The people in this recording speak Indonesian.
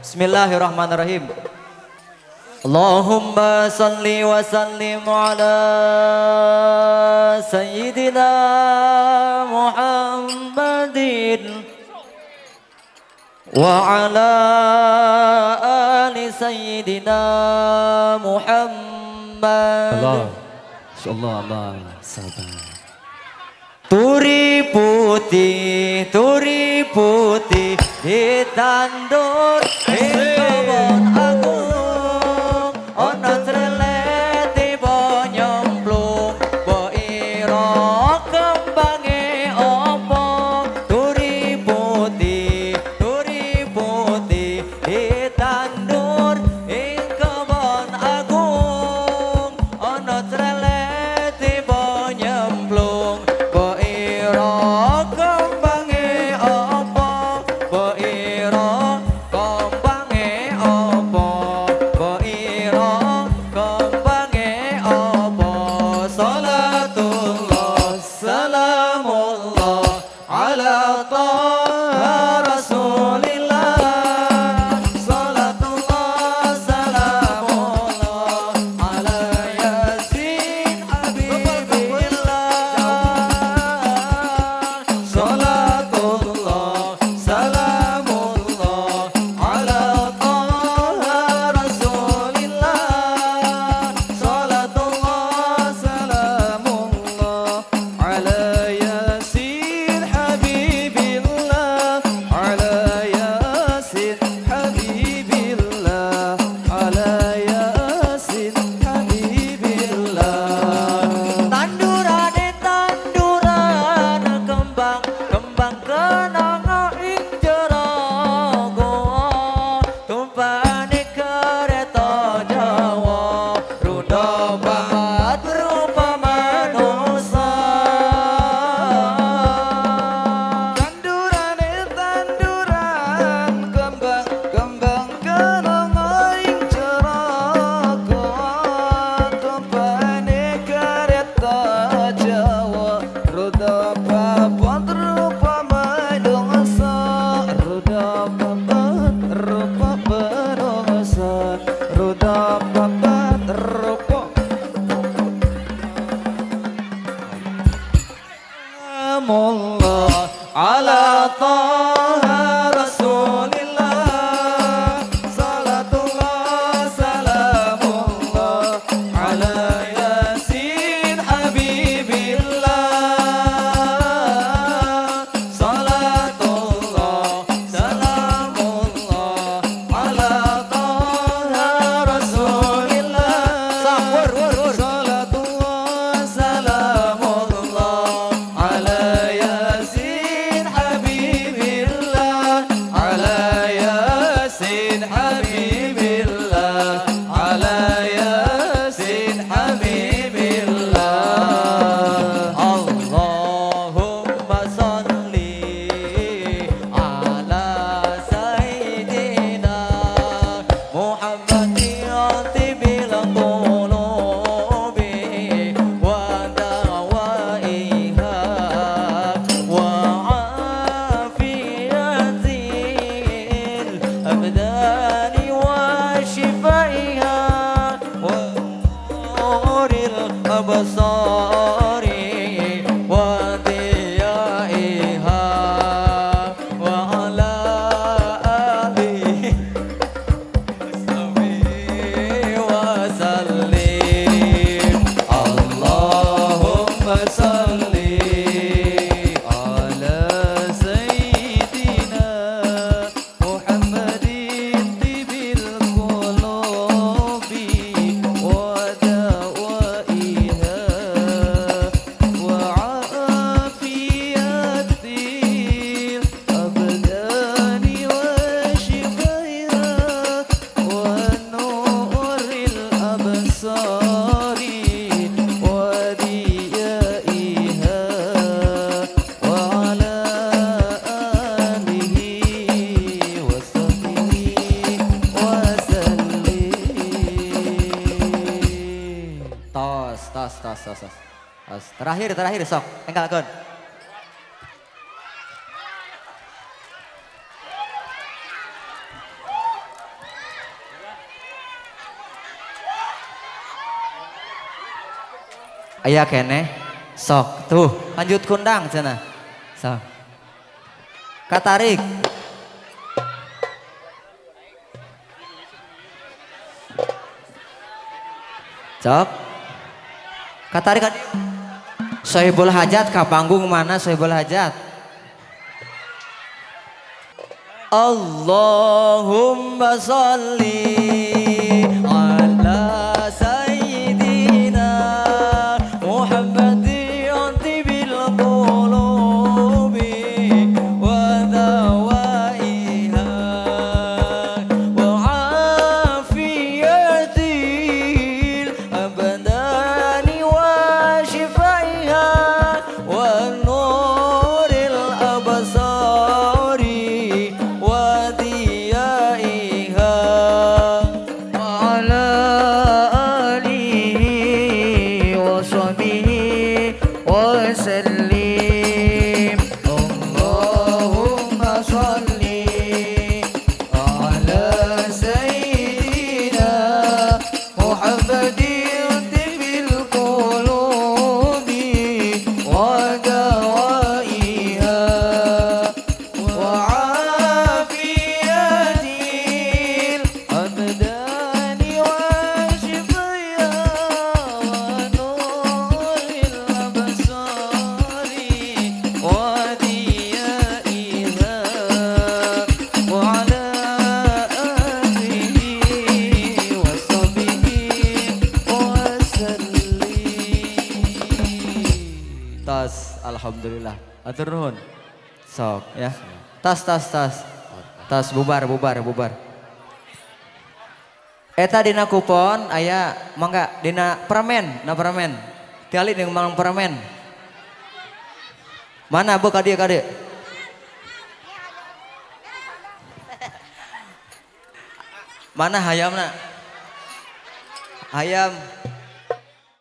Bismillahirrahmanirrahim. Allahumma salli wa sallim ala Sayyidina Muhammadin wa ala ali Sayyidina Muhammad. Allah, insyaallah Allah sabar. Turi putih ditandur kebon agung, ono treleti bo nyemplung, bo iro kembange opo. Turi putih ditandur kebon agung, ono treleti bo nyemplung, bo iro kembange opo, bo iro kembange opo, bo iro kembange opo. Salatullah salamullah ala taha rasulillah. Salatullah salamullah ala yasin habibillah. Salatullah salamullah ala taha rasulillah. Salatullah salamullah ala yasin habibillah. Ala yasin habibillah. Ala yasin habibillah. Tanduran kembang kenanga ing jero goa. Tumpane kereta Jawa, ruda banget rupa manusia. Tanduran kembang kenanga ing jero goa. Tumpane kereta Jawa, ruda babon rupa manusia. Ruda babon rupa manusia. Ruda babon rupa Salamullah ala taha rasulillah. Salatullah salamullah ala yasin habibillah. Salatullah salamullah ala taha rasulillah. Salatullah salamullah ala yasin habibillah. Ala yasin habibillah. Ala yasin habibillah. Allahumma salli ala sayyidina Muhammadin tibil qulubi wa dawaiha wa afiyatil abdani wa shifaiha wa nuril absari wa diyaiha wa ala alihi wa sallim. Allahumma salli ala sayyidina Muhammadin tibil qulubi wa dawaiha wa afiyatil abdani wa shifaiha wa nuril absari wa diyaiha wa ala alihi wa sahbihi wa sallim. Tos. Terakhir sok, engkal kon. Aya keneh. Sok tuh lanjut kundang cenah. Sok. Katarik. Sok. Katarik kan. Sohibul Hajat ka panggung mana Sohibul Hajat? Allahumma sholli ala sayyidina Muhammadin tibil qulubi wa dawaiha wa afiyatil abdani wa shifaiha wa nuril absari وديائها وعلى آله وصحبه وسلم اللهم صل على سيدنا محمد طب القلوب ودوائها وعافية الأبدان وشفيها ونور الأبصار وديائها وعلى آله وصحبه وسلم. Tas, alhamdulillah. Atur nuhun. Sok ya. Tas. Tas bubar. Eta dina kupon aya mangga dina permen, Tiali dengan mang permen. Mana bu kade? Mana hayamna? Hayam.